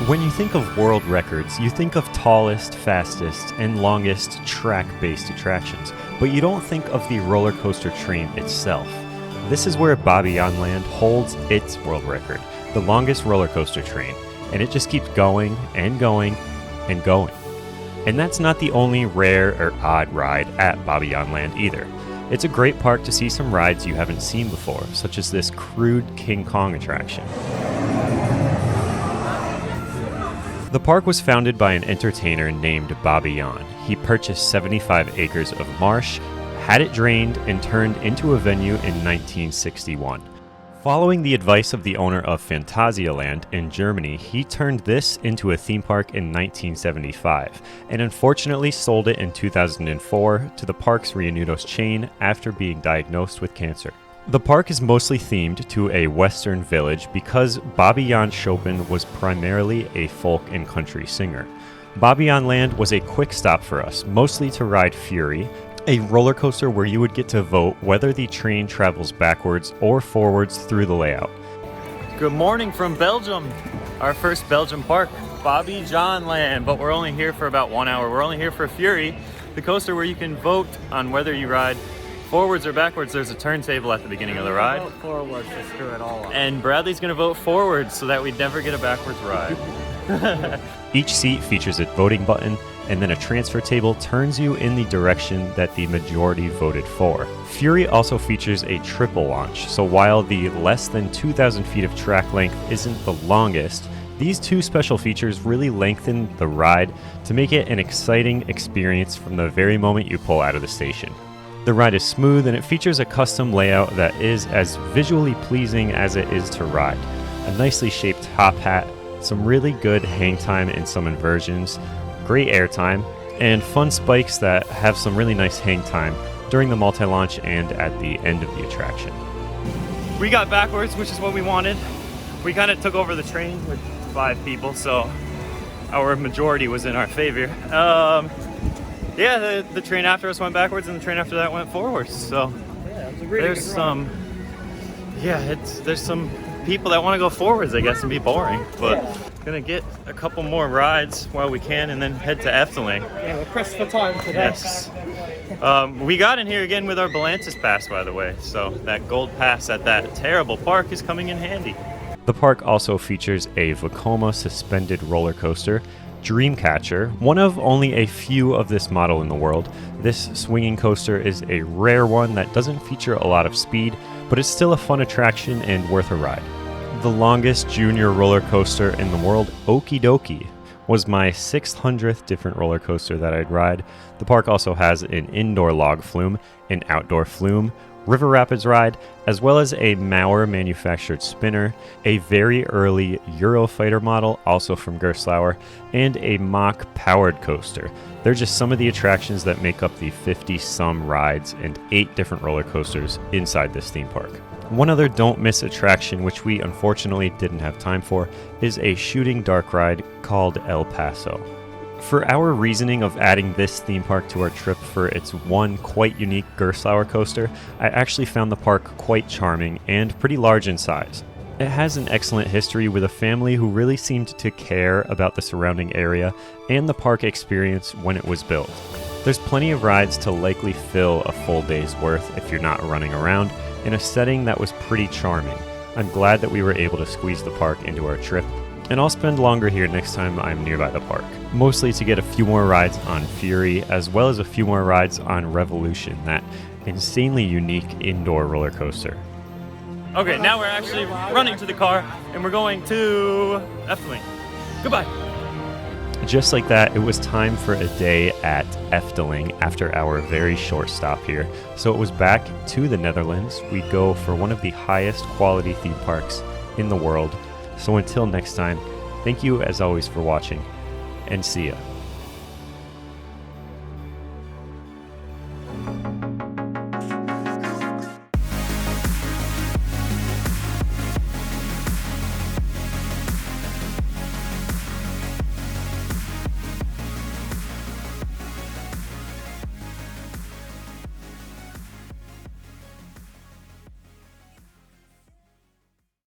When you think of world records, you think of tallest, fastest, and longest track-based attractions, but you don't think of the roller coaster train itself. This is where Bobbejaanland holds its world record, the longest roller coaster train, and it just keeps going and going and going. And that's not the only rare or odd ride at Bobbejaanland either. It's a great park to see some rides you haven't seen before, such as this crude King Kong attraction. The park was founded by an entertainer named Bobbejaanland. He purchased 75 acres of marsh, had it drained, and turned into a venue in 1961. Following the advice of the owner of Phantasialand in Germany, he turned this into a theme park in 1975, and unfortunately sold it in 2004 to the Parques Reunidos chain after being diagnosed with cancer. The park is mostly themed to a Western village because Bobbejaanland Chopin was primarily a folk and country singer. Bobbejaanland was a quick stop for us, mostly to ride Fury, a roller coaster where you would get to vote whether the train travels backwards or forwards through the layout. Good morning from Belgium, our first Belgium park, Bobbejaanland, but we're only here for about 1 hour. We're only here for Fury, the coaster where you can vote on whether you ride forwards or backwards. There's a turntable at the beginning of the ride. Vote forwards to screw it all up. And Bradley's gonna vote forwards so that we never get a backwards ride. Each seat features a voting button, and then a transfer table turns you in the direction that the majority voted for. Fury also features a triple launch, so while the less than 2,000 feet of track length isn't the longest, these two special features really lengthen the ride to make it an exciting experience from the very moment you pull out of the station. The ride is smooth and it features a custom layout that is as visually pleasing as it is to ride. A nicely shaped top hat, some really good hang time in some inversions, great airtime, and fun spikes that have some really nice hang time during the multi-launch and at the end of the attraction. We got backwards, which is what we wanted. We kind of took over the train with 5 people, so our majority was in our favor. Yeah, the train after us went backwards and the train after that went forwards. So yeah, it was a really there's some, there's some people that want to go forwards, I guess, and be boring. But gonna get a couple more rides while we can, and then head to Efteling. Yeah, we're pressed for time today. Yes. We got in here again with our Belantis pass, by the way. So that gold pass at that terrible park is coming in handy. The park also features a Vekoma suspended roller coaster, Dreamcatcher, one of only a few of this model in the world. This swinging coaster is a rare one that doesn't feature a lot of speed, but it's still a fun attraction and worth a ride. The longest junior roller coaster in the world, Okie Dokie, was my 600th different roller coaster that I'd ride. The park also has an indoor Log Flume, an outdoor Flume, River Rapids ride, as well as a Mauer manufactured spinner, a very early Eurofighter model, also from Gerstlauer, and a Mach powered coaster. They're just some of the attractions that make up the 50-some rides and 8 different roller coasters inside this theme park. One other don't miss attraction, which we unfortunately didn't have time for, is a shooting dark ride called El Paso. For our reasoning of adding this theme park to our trip for its one quite unique Gerstlauer coaster, I actually found the park quite charming and pretty large in size. It has an excellent history with a family who really seemed to care about the surrounding area and the park experience when it was built. There's plenty of rides to likely fill a full day's worth if you're not running around, in a setting that was pretty charming. I'm glad that we were able to squeeze the park into our trip, and I'll spend longer here next time I'm nearby the park, mostly to get a few more rides on Fury, as well as a few more rides on Revolution, that insanely unique indoor roller coaster. Okay, now we're actually running to the car, and we're going to Efteling. Goodbye. Just like that, it was time for a day at Efteling after our very short stop here. So it was back to the Netherlands. We'd go for one of the highest quality theme parks in the world. So until next time, thank you as always for watching, and see ya.